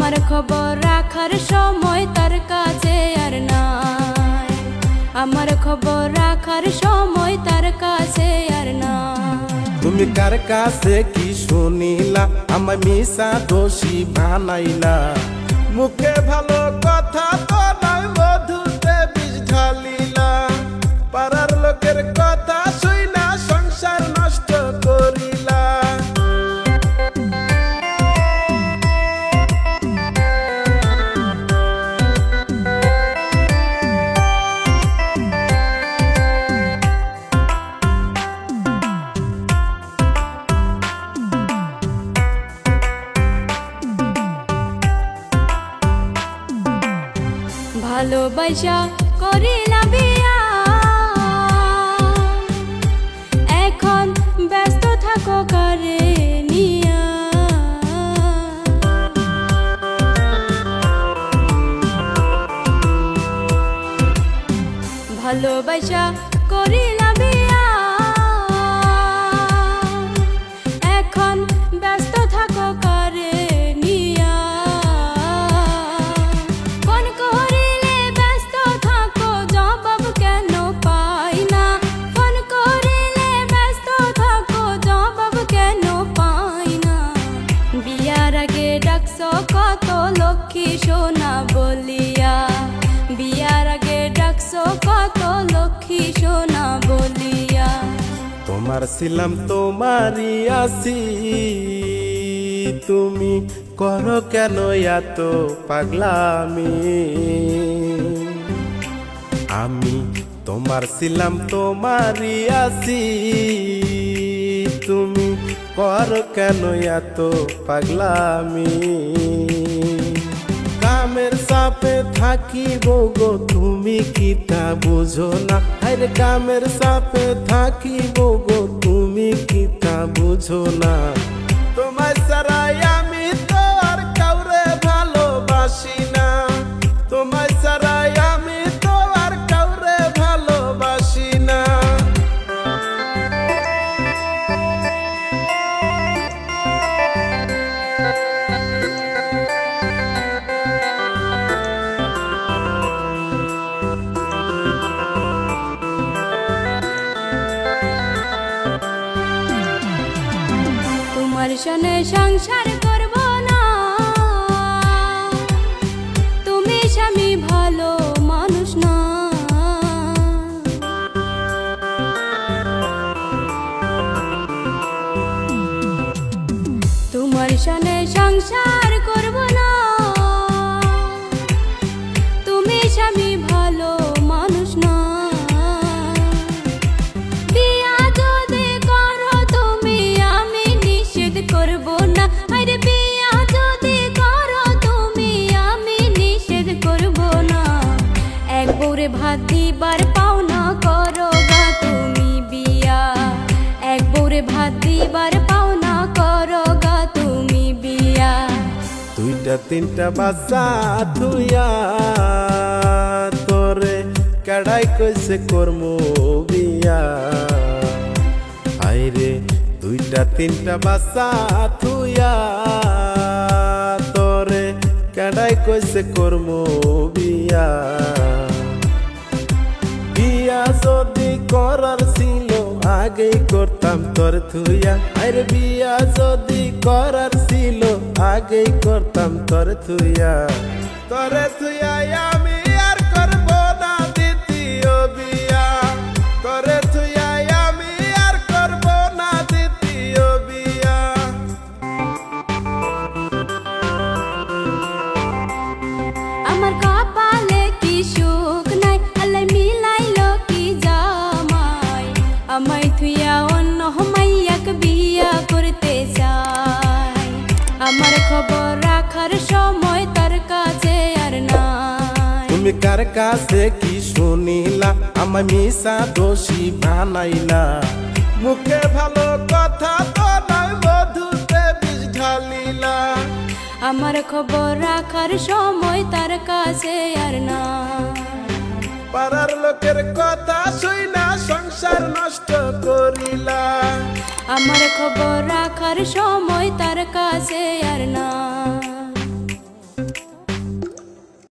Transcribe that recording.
আমার খবর রাখার সময় তার কাছে আর নাই, আমার খবর রাখার সময় তার কাছে আর নাই। তুমি কার কাছে কি শুনিলা, আমায় মিশা দোষী বানাইলা। মুখে ভালো কথা তো নয়, মধুতে বিষ ঢালিলা। পাড়ার লোকের কথা শুইনা সংসার নষ্ট করিলা। ভালোবাসা করিলা বিয়া, এখন ব্যস্ত থাকো কারে নিয়া। ভালোবাসা করিলা বিয়া, এখন ব্যস্ত থাকো কারে নিয়া। ফোন করিলে ব্যস্ত থাকো, জবাব কেন পাই না। ফোন করিলে ব্যস্ত থাকো, জবাব কেন পাই না। বিয়ার আগে ডাকছো কত লক্ষ্মী সোনা বলিয়া, বিয়ার আগে ডাকছো কত লক্ষ্মী সোনা বলিয়া। তোমার ছিলাম তোমারই আছি, তুমি করো কেন এত পাগলামি। আমি তোমার ছিলাম তোমারই আছি, তুমি করো কেন এত পাগলামি। কামের চাপে থাকিব গো তুমি কি তা বুঝো না। আরে কামের চাপে থাকিব গো তুমি কি তা বুঝো না। তোমায় ছাড়াই আমি তো আর কাউরে ভালোবাসি না, তোমায় ছাড়াই আমি তো আর কাউরে ভালোবাসি না। তোমার সনে সংসার করব না, তুমি স্বামী ভালো মানুষ না। তোমার সনে সংসার করব না, তুমি স্বামী ভালো মানুষ না। বিয়া যদি করো তুমি আমি নিষেধ করব না। আরে বিয়া যদি করো তুমি আমি নিষেধ করব না। এক বউরে ভাত দিবার পাওনা করো গা তুমি বিয়া, এক বউরে ভাত দিবার পাওনা করো গা তুমি বিয়া। দুইটা তিনটা বাচ্চা তুইয়া তোরে কেডাই কইছে করমু বিয়া। আইরে দুইটা তিনটা বাচ্চা তুইয়া তোরে কেডাই কইছে করমু বিয়া। বিয়া যদি করার ছিল আগেই করতাম তোর থুইয়া। আরে বিয়া যদি করার ছিল আগেই করতাম তোর থুইয়া। তোরে থুইয়া আমি আর করব না দ্বিতীয় বিয়া, তোরে থুইয়া আমি আর করব না দ্বিতীয় বিয়া। আমার কপালে কি সুখ নাই, আল্লাহ মিলাইলো কি জামাই। আমায় থুইয়া অন্য মাইয়াক বিয়া করতে চাই, আমার খবর রাখার সময় তার কাছে আর নাই। তুমি কার কাছে কি শুনিলা, আমায় মিশা দোষী বানাইলা। মুখে ভালো কথা তো নয়, মধুতে বিষ ঢালিলা। আমার খবর রাখার সময় তার কাছে আর নাই। পাড়ার লোকের কথা শুইনা সংসার নষ্ট করিলা। আমার খবর রাখার সময় তার কাছে আর নাই।